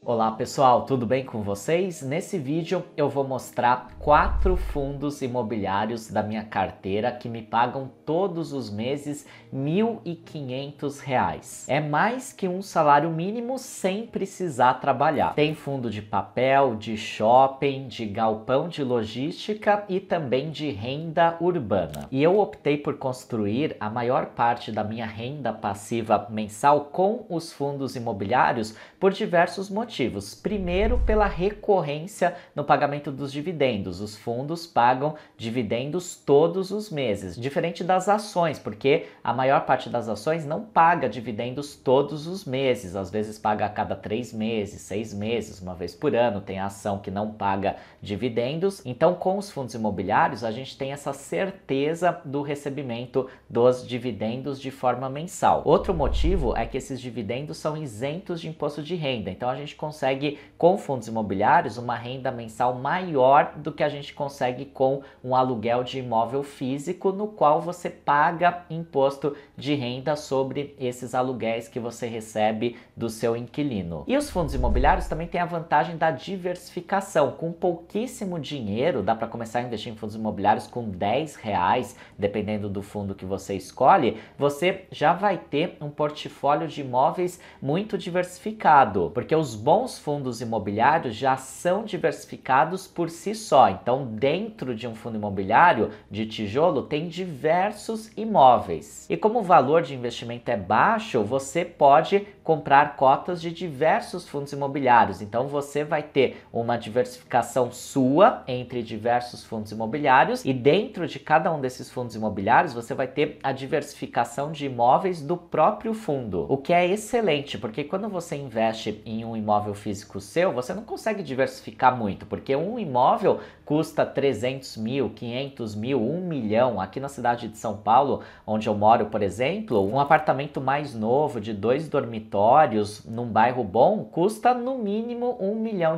Olá pessoal, tudo bem com vocês? Nesse vídeo eu vou mostrar 4 fundos imobiliários da minha carteira que me pagam todos os meses R$ 1.500. É mais que um salário mínimo sem precisar trabalhar. Tem fundo de papel, de shopping, de galpão de logística e também de renda urbana. E eu optei por construir a maior parte da minha renda passiva mensal com os fundos imobiliários por diversos motivos. Primeiro, pela recorrência no pagamento dos dividendos. Os fundos pagam dividendos todos os meses, diferente das ações, porque a maior parte das ações não paga dividendos todos os meses, às vezes paga a cada 3 meses, 6 meses, uma vez por ano. Tem ação que não paga dividendos. Então, com os fundos imobiliários, a gente tem essa certeza do recebimento dos dividendos de forma mensal. Outro motivo é que esses dividendos são isentos de imposto de renda, então a gente consegue, com fundos imobiliários, uma renda mensal maior do que a gente consegue com um aluguel de imóvel físico, no qual você paga imposto de renda sobre esses aluguéis que você recebe do seu inquilino. E os fundos imobiliários também têm a vantagem da diversificação. Com pouquíssimo dinheiro, dá para começar a investir em fundos imobiliários com R$10, dependendo do fundo que você escolhe, você já vai ter um portfólio de imóveis muito diversificado, porque os bons fundos imobiliários já são diversificados por si só. Então, dentro de um fundo imobiliário de tijolo, tem diversos imóveis. E como o valor de investimento é baixo, você pode comprar cotas de diversos fundos imobiliários. Então, você vai ter uma diversificação sua entre diversos fundos imobiliários e dentro de cada um desses fundos imobiliários, você vai ter a diversificação de imóveis do próprio fundo, o que é excelente, porque quando você investe em um imóvel físico seu, você não consegue diversificar muito, porque um imóvel custa 300 mil, 500 mil, 1 milhão. Aqui na cidade de São Paulo, onde eu moro, por exemplo, um apartamento mais novo de 2 dormitórios num bairro bom custa no mínimo R$1 milhão.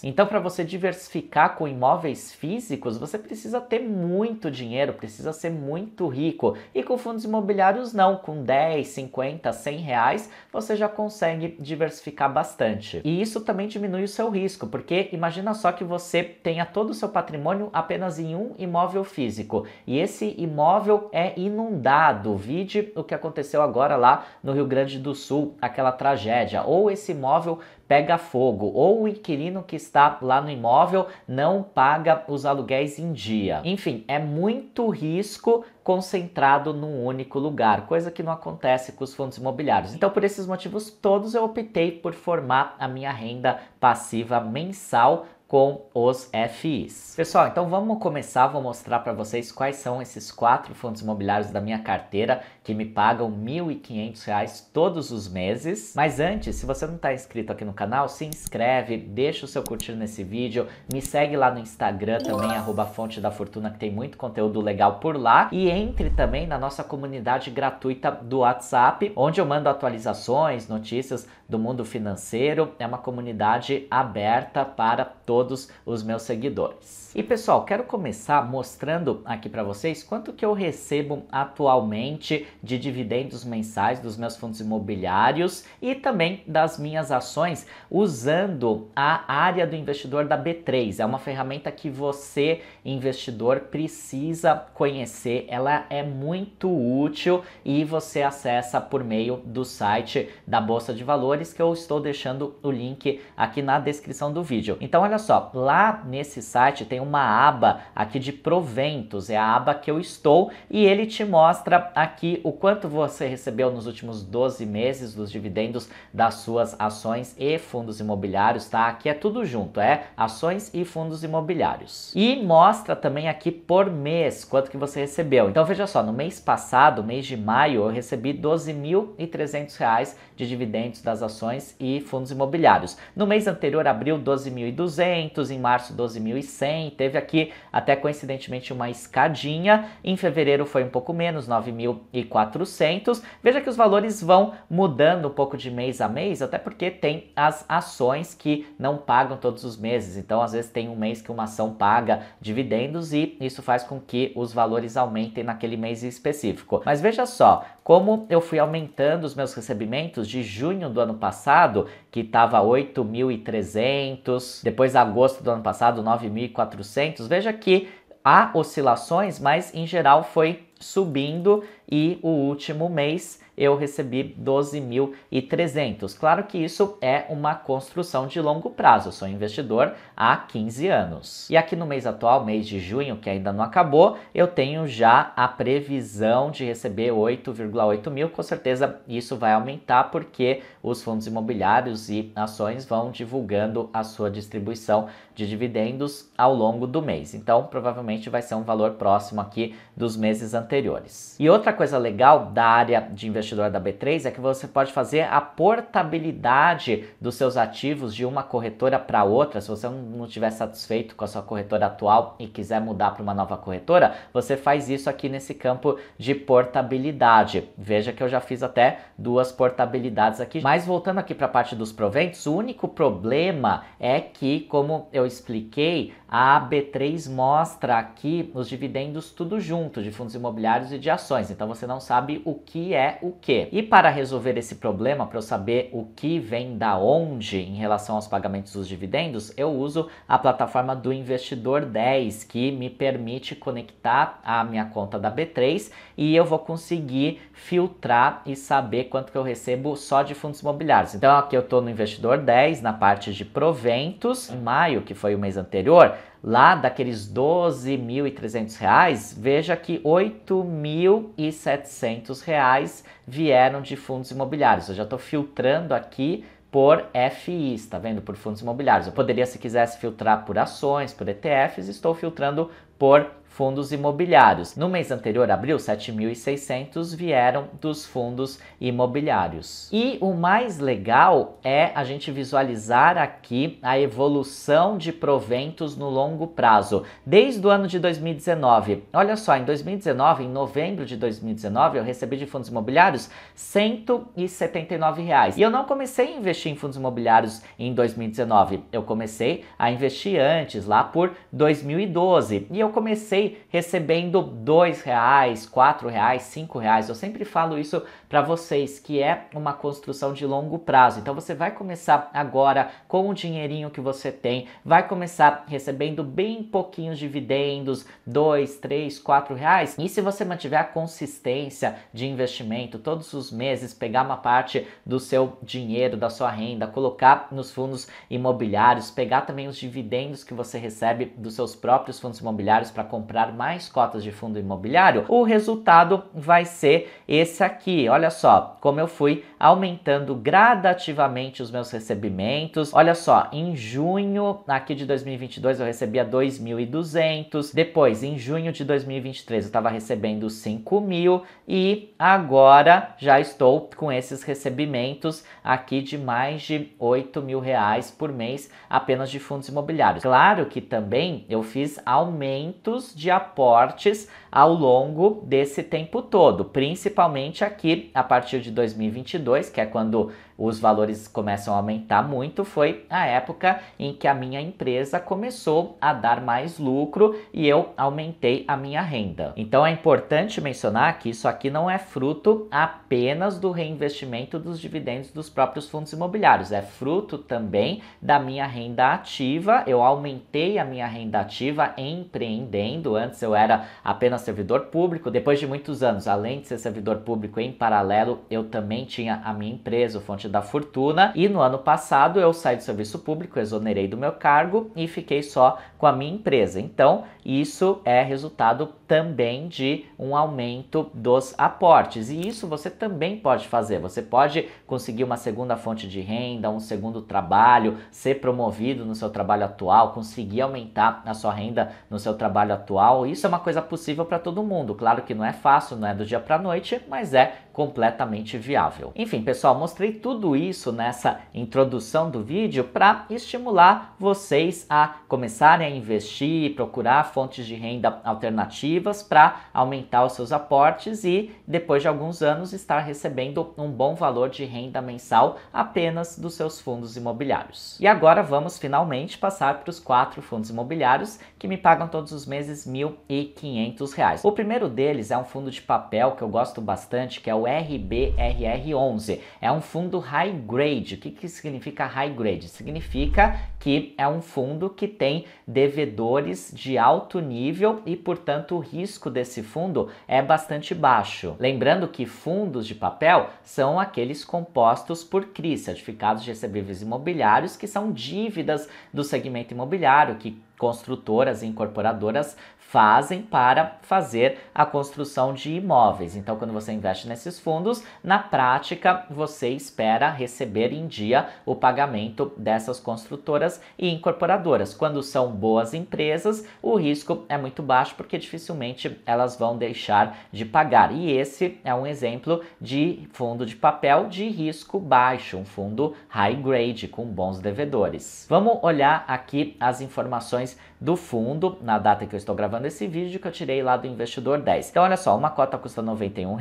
Então, para você diversificar com imóveis físicos, você precisa ter muito dinheiro, precisa ser muito rico. E com fundos imobiliários não, com 10, 50, 100 reais, você já consegue diversificar bastante. E isso também diminui o seu risco, porque imagina só que você tenha todo o seu patrimônio apenas em um imóvel físico e esse imóvel é inundado. Vide o que aconteceu agora lá no Rio Grande do Sul, aquela tragédia. Ou esse imóvel pega fogo, ou o inquilino que está lá no imóvel não paga os aluguéis em dia. Enfim, é muito risco concentrado num único lugar, coisa que não acontece com os fundos imobiliários. Então, por esses motivos todos, eu optei por formar a minha renda passiva mensal com os FIs. Pessoal, então vamos começar, vou mostrar para vocês quais são esses 4 fundos imobiliários da minha carteira que me pagam R$ 1.500 todos os meses. Mas antes, se você não está inscrito aqui no canal, se inscreve, deixa o seu curtir nesse vídeo, me segue lá no Instagram também, @fonte da fortuna, que tem muito conteúdo legal por lá, e entre também na nossa comunidade gratuita do WhatsApp, onde eu mando atualizações, notícias do mundo financeiro. É uma comunidade aberta para todos os meus seguidores. E pessoal, quero começar mostrando aqui para vocês quanto que eu recebo atualmente de dividendos mensais dos meus fundos imobiliários e também das minhas ações usando a área do investidor da B3. É uma ferramenta que você, investidor, precisa conhecer. Ela é muito útil e você acessa por meio do site da Bolsa de Valores, que eu estou deixando o link aqui na descrição do vídeo. Então, olha só, lá nesse site tem uma aba aqui de proventos, é a aba que eu estou, e ele te mostra aqui o quanto você recebeu nos últimos 12 meses dos dividendos das suas ações e fundos imobiliários, tá? Aqui é tudo junto, é ações e fundos imobiliários. E mostra também aqui por mês quanto que você recebeu. Então veja só, no mês passado, mês de maio, eu recebi R$ 12.300 de dividendos das ações e fundos imobiliários. No mês anterior, abril, 12.200, 12.200, em março 12.100, teve aqui até coincidentemente uma escadinha, em fevereiro foi um pouco menos, 9.400. Veja que os valores vão mudando um pouco de mês a mês, até porque tem as ações que não pagam todos os meses, então às vezes tem um mês que uma ação paga dividendos e isso faz com que os valores aumentem naquele mês específico. Mas veja só, como eu fui aumentando os meus recebimentos de junho do ano passado, que estava 8.300, depois agosto do ano passado 9.400, veja que há oscilações, mas em geral foi subindo e o último mês eu recebi 12.300. Claro que isso é uma construção de longo prazo, eu sou investidor há 15 anos. E aqui no mês atual, mês de junho, que ainda não acabou, eu tenho já a previsão de receber 8,8 mil, com certeza isso vai aumentar porque os fundos imobiliários e ações vão divulgando a sua distribuição de dividendos ao longo do mês. Então, provavelmente vai ser um valor próximo aqui dos meses anteriores. E outra coisa legal da área de investidor da B3 é que você pode fazer a portabilidade dos seus ativos de uma corretora para outra. Se você não estiver satisfeito com a sua corretora atual e quiser mudar para uma nova corretora, você faz isso aqui nesse campo de portabilidade. Veja que eu já fiz até 2 portabilidades aqui. Mas voltando aqui para a parte dos proventos, o único problema é que, como eu expliquei, a B3 mostra aqui os dividendos tudo junto, de fundos imobiliários e de ações. Então você não sabe o que é o que. E para resolver esse problema, para eu saber o que vem da onde em relação aos pagamentos dos dividendos, eu uso a plataforma do Investidor 10, que me permite conectar a minha conta da B3 e eu vou conseguir filtrar e saber quanto que eu recebo só de fundos imobiliários. Então aqui eu estou no Investidor 10, na parte de proventos. Em maio, que foi o mês anterior, lá daqueles R$12.300, veja que R$8.700 vieram de fundos imobiliários. Eu já estou filtrando aqui por FIs, tá vendo? Por fundos imobiliários. Eu poderia, se quisesse, filtrar por ações, por ETFs, estou filtrando por fundos imobiliários. No mês anterior, abril, 7.600 vieram dos fundos imobiliários. E o mais legal é a gente visualizar aqui a evolução de proventos no longo prazo. Desde o ano de 2019, olha só, em 2019, em novembro de 2019, eu recebi de fundos imobiliários R$179. E eu não comecei a investir em fundos imobiliários em 2019, eu comecei a investir antes, lá por 2012. E eu comecei recebendo R$2, R$4, R$5. Eu sempre falo isso para vocês, que é uma construção de longo prazo. Então você vai começar agora com o dinheirinho que você tem, vai começar recebendo bem pouquinhos dividendos, R$2, R$3, R$4. E se você mantiver a consistência de investimento todos os meses, pegar uma parte do seu dinheiro, da sua renda, colocar nos fundos imobiliários, pegar também os dividendos que você recebe dos seus próprios fundos imobiliários para comprar mais cotas de fundo imobiliário, o resultado vai ser esse aqui. Olha só, como eu fui aumentando gradativamente os meus recebimentos. Olha só, em junho aqui de 2022 eu recebia 2.200, depois em junho de 2023 eu estava recebendo 5.000 e agora já estou com esses recebimentos aqui de mais de R$8.000 por mês apenas de fundos imobiliários. Claro que também eu fiz aumentos de aportes ao longo desse tempo todo, principalmente aqui a partir de 2022, que é quando os valores começam a aumentar muito, foi a época em que a minha empresa começou a dar mais lucro e eu aumentei a minha renda. Então é importante mencionar que isso aqui não é fruto apenas do reinvestimento dos dividendos dos próprios fundos imobiliários, é fruto também da minha renda ativa. Eu aumentei a minha renda ativa empreendendo. Antes eu era apenas servidor público, depois de muitos anos, além de ser servidor público, em paralelo eu também tinha a minha empresa, o Fonte da Fortuna, e no ano passado eu saí do serviço público, exonerei do meu cargo e fiquei só com a minha empresa. Então isso é resultado também de um aumento dos aportes, e isso você também pode fazer. Você pode conseguir uma segunda fonte de renda, um segundo trabalho, ser promovido no seu trabalho atual, conseguir aumentar a sua renda no seu trabalho atual. Isso é uma coisa possível para todo mundo. Claro que não é fácil, não é do dia para a noite, mas é completamente viável. Enfim, pessoal, mostrei tudo isso nessa introdução do vídeo para estimular vocês a começarem a investir e procurar fontes de renda alternativas para aumentar os seus aportes e, depois de alguns anos, estar recebendo um bom valor de renda mensal apenas dos seus fundos imobiliários. E agora vamos finalmente passar para os 4 fundos imobiliários que me pagam todos os meses R$ 1.500. O primeiro deles é um fundo de papel que eu gosto bastante, que é o RBRR11. É um fundo high grade. O que significa high grade? Significa que é um fundo que tem devedores de alto nível e, portanto, o risco desse fundo é bastante baixo. Lembrando que fundos de papel são aqueles compostos por CRI, certificados de recebíveis imobiliários, que são dívidas do segmento imobiliário que construtoras e incorporadoras fazem para fazer a construção de imóveis. Então, quando você investe nesses fundos, na prática, você espera receber em dia o pagamento dessas construtoras e incorporadoras. Quando são boas empresas, o risco é muito baixo porque dificilmente elas vão deixar de pagar. E esse é um exemplo de fundo de papel de risco baixo, um fundo high grade com bons devedores. Vamos olhar aqui as informações do fundo na data que eu estou gravando esse vídeo, que eu tirei lá do Investidor 10. Então, olha só, uma cota custa R$ 91,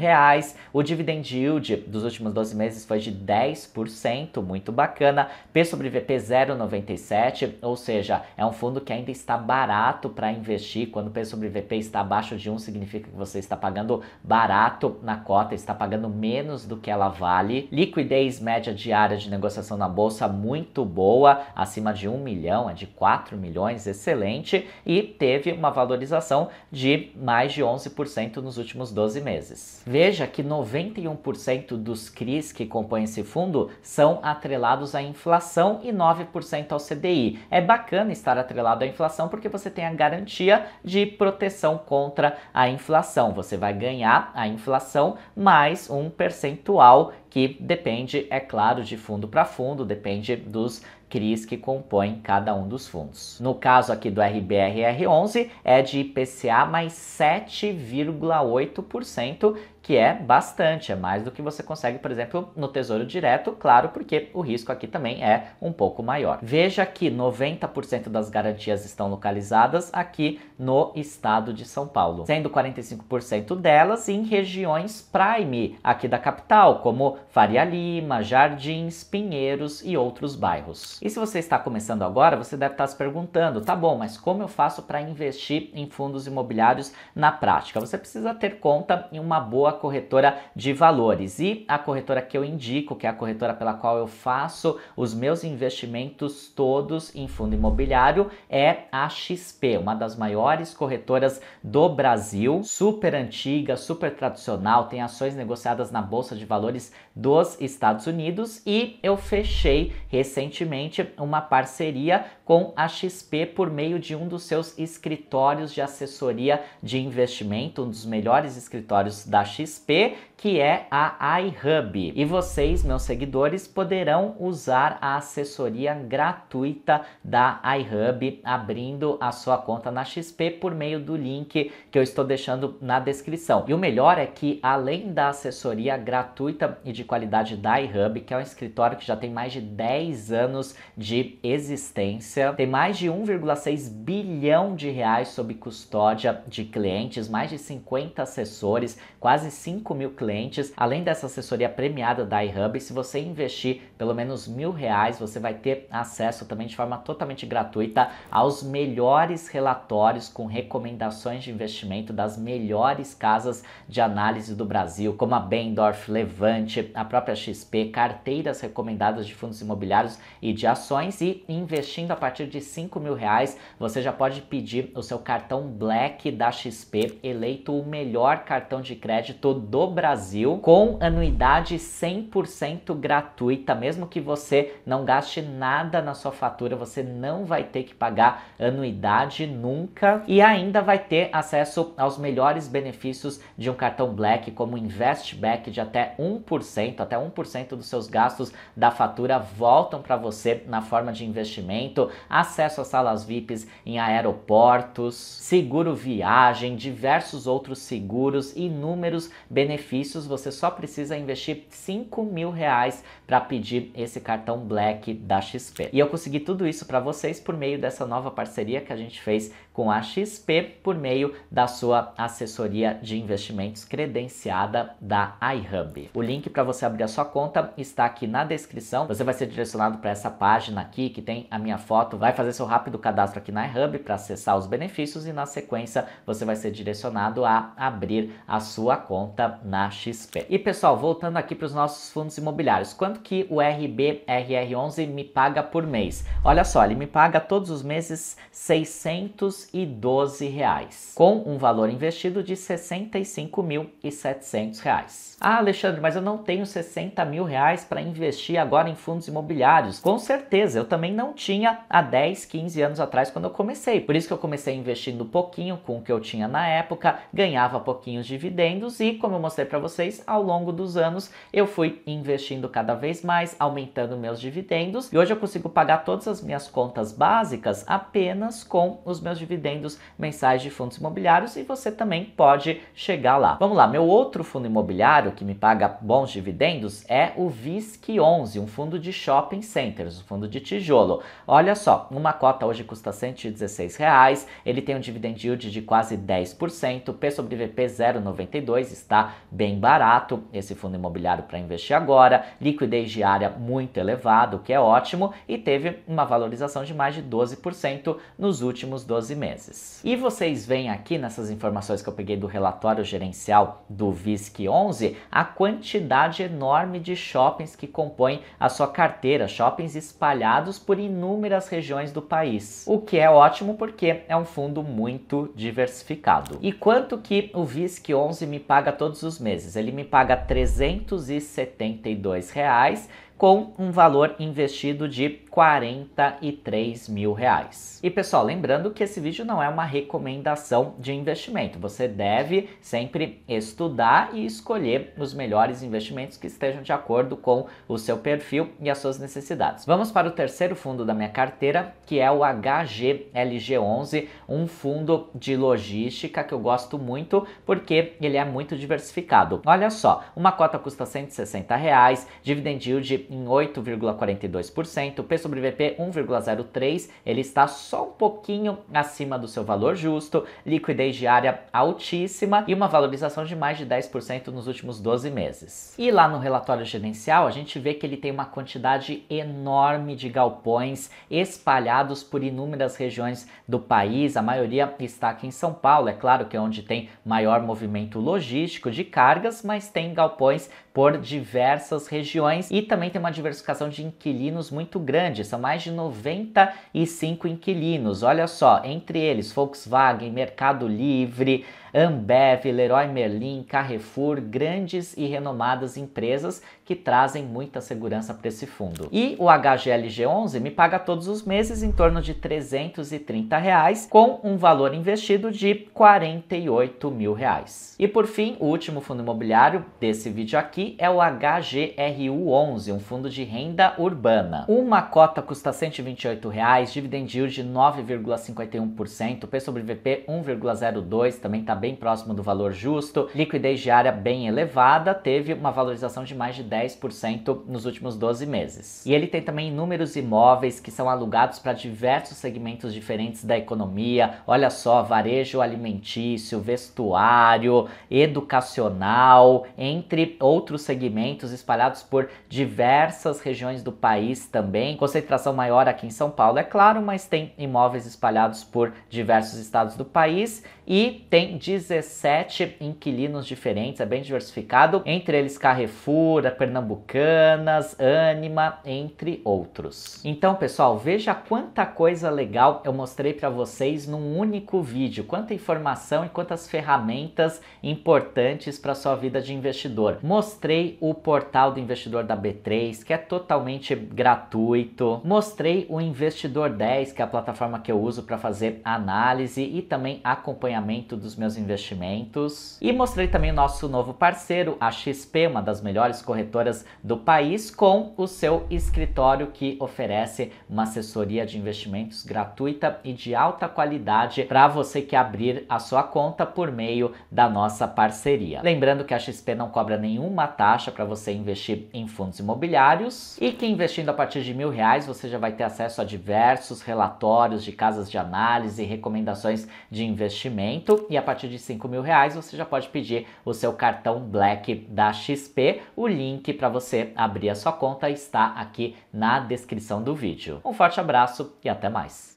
o dividend yield dos últimos 12 meses foi de 10%, muito bacana, P sobre VP 0,97, ou seja, é um fundo que ainda está barato para investir. Quando o P sobre VP está abaixo de 1, significa que você está pagando barato na cota, está pagando menos do que ela vale. Liquidez média diária de negociação na bolsa muito boa, acima de 1 milhão, é de 4 milhões, excelente, e teve uma valorização de mais de 11% nos últimos 12 meses. Veja que 91% dos CRIs que compõem esse fundo são atrelados à inflação e 9% ao CDI. É bacana estar atrelado à inflação porque você tem a garantia de proteção contra a inflação. Você vai ganhar a inflação mais um percentual que depende, é claro, de fundo para fundo, depende dos CRIs que compõem cada um dos fundos. No caso aqui do RBRR11 é de IPCA mais 7,8%, que é bastante, é mais do que você consegue, por exemplo, no Tesouro Direto, claro, porque o risco aqui também é um pouco maior. Veja que 90% das garantias estão localizadas aqui no estado de São Paulo, sendo 45% delas em regiões prime aqui da capital, como Faria Lima, Jardins, Pinheiros e outros bairros. E se você está começando agora, você deve estar se perguntando, tá bom, mas como eu faço para investir em fundos imobiliários na prática? Você precisa ter conta em uma boa corretora de valores, e a corretora que eu indico, que é a corretora pela qual eu faço os meus investimentos todos em fundo imobiliário, é a XP, uma das maiores corretoras do Brasil, super antiga, super tradicional, tem ações negociadas na Bolsa de Valores dos Estados Unidos, e eu fechei recentemente uma parceria com a XP por meio de um dos seus escritórios de assessoria de investimento, um dos melhores escritórios da XP, que é a iHub. E vocês, meus seguidores, poderão usar a assessoria gratuita da iHub abrindo a sua conta na XP por meio do link que eu estou deixando na descrição. E o melhor é que, além da assessoria gratuita e de qualidade da iHub, que é um escritório que já tem mais de 10 anos de existência, tem mais de 1,6 bilhão de reais sob custódia de clientes, mais de 50 assessores, quase 5 mil clientes. Além dessa assessoria premiada da iHub, se você investir pelo menos R$ 1.000, você vai ter acesso também de forma totalmente gratuita aos melhores relatórios com recomendações de investimento das melhores casas de análise do Brasil, como a Bendorf, Levante, a própria XP, carteiras recomendadas de fundos imobiliários e de ações. E investindo a partir de R$ 5.000, você já pode pedir o seu cartão Black da XP, eleito o melhor cartão de crédito do Brasil, com anuidade 100% gratuita. Mesmo que você não gaste nada na sua fatura, você não vai ter que pagar anuidade nunca, e ainda vai ter acesso aos melhores benefícios de um cartão Black, como Investback de até 1% dos seus gastos da fatura voltam para você na forma de investimento, acesso a salas VIPs em aeroportos, seguro viagem, diversos outros seguros, inúmeros benefícios benefícios, você só precisa investir R$ 5.000 para pedir esse cartão Black da XP. E eu consegui tudo isso para vocês por meio dessa nova parceria que a gente fez com a XP por meio da sua assessoria de investimentos credenciada da iHub. O link para você abrir a sua conta está aqui na descrição. Você vai ser direcionado para essa página aqui que tem a minha foto, vai fazer seu rápido cadastro aqui na iHub para acessar os benefícios e na sequência você vai ser direcionado a abrir a sua conta na XP. E pessoal, voltando aqui para os nossos fundos imobiliários, quanto que o RBRR11 me paga por mês? Olha só, ele me paga todos os meses R$612, com um valor investido de R$65.700. Ah, Alexandre, mas eu não tenho R$60.000 para investir agora em fundos imobiliários. Com certeza, eu também não tinha há 10, 15 anos atrás quando eu comecei. Por isso que eu comecei investindo pouquinho com o que eu tinha na época, ganhava pouquinhos dividendos e, como eu mostrei para vocês, ao longo dos anos eu fui investindo cada vez mais, aumentando meus dividendos e hoje eu consigo pagar todas as minhas contas básicas apenas com os meus dividendos mensais de fundos imobiliários e você também pode chegar lá. Vamos lá, meu outro fundo imobiliário que me paga bons dividendos é o VISC11, um fundo de shopping centers, um fundo de tijolo. Olha só, uma cota hoje custa R$116, ele tem um dividend yield de quase 10%, P sobre VP 0,92, está bem barato esse fundo imobiliário para investir agora, liquidez diária muito elevado, o que é ótimo, e teve uma valorização de mais de 12% nos últimos 12 meses. E vocês veem aqui nessas informações que eu peguei do relatório gerencial do VISC11, a quantidade enorme de shoppings que compõem a sua carteira, shoppings espalhados por inúmeras regiões do país, o que é ótimo porque é um fundo muito diversificado. E quanto que o VISC11 me paga todos os meses? Ele me paga R$372 com um valor investido de R$43.000. E pessoal, lembrando que esse vídeo não é uma recomendação de investimento. Você deve sempre estudar e escolher os melhores investimentos que estejam de acordo com o seu perfil e as suas necessidades. Vamos para o terceiro fundo da minha carteira, que é o HGLG11, um fundo de logística que eu gosto muito porque ele é muito diversificado. Olha só, uma cota custa R$160, dividend yield em 8,42%, P sobre VP 1,03, ele está só um pouquinho acima do seu valor justo, liquidez diária altíssima e uma valorização de mais de 10% nos últimos 12 meses. E lá no relatório gerencial a gente vê que ele tem uma quantidade enorme de galpões espalhados por inúmeras regiões do país, a maioria está aqui em São Paulo, é claro que é onde tem maior movimento logístico de cargas, mas tem galpões por diversas regiões e também tem uma diversificação de inquilinos muito grande, são mais de 95 inquilinos, olha só, entre eles Volkswagen, Mercado Livre, Ambev, Leroy Merlin, Carrefour, grandes e renomadas empresas que trazem muita segurança para esse fundo. E o HGLG11 me paga todos os meses em torno de R$330, com um valor investido de R$48.000. E por fim, o último fundo imobiliário desse vídeo aqui é o HGRU11, um fundo de renda urbana. Uma cota custa R$128, dividend yield de 9,51%, P sobre VP 1,02, também está bem próximo do valor justo, liquidez diária bem elevada, teve uma valorização de mais de 10% nos últimos 12 meses. E ele tem também inúmeros imóveis que são alugados para diversos segmentos diferentes da economia, olha só, varejo alimentício, vestuário, educacional, entre outros segmentos espalhados por diversas regiões do país também, concentração maior aqui em São Paulo, é claro, mas tem imóveis espalhados por diversos estados do país e tem 17 inquilinos diferentes, é bem diversificado, entre eles Carrefour, Pernambucanas, Ânima, entre outros. Então, pessoal, veja quanta coisa legal eu mostrei para vocês num único vídeo, quanta informação e quantas ferramentas importantes para sua vida de investidor. Mostrei o portal do investidor da B3, que é totalmente gratuito. Mostrei o Investidor 10, que é a plataforma que eu uso para fazer análise e também acompanhamento dos meus investimentos. E mostrei também o nosso novo parceiro, a XP, uma das melhores corretoras do país, com o seu escritório que oferece uma assessoria de investimentos gratuita e de alta qualidade para você que abrir a sua conta por meio da nossa parceria. Lembrando que a XP não cobra nenhuma taxa para você investir em fundos imobiliários e que investindo a partir de R$1.000 você já vai ter acesso a diversos relatórios de casas de análise e recomendações de investimento, e a partir de R$5.000 você já pode pedir o seu cartão Black da XP. O link para você abrir a sua conta está aqui na descrição do vídeo. Um forte abraço e até mais!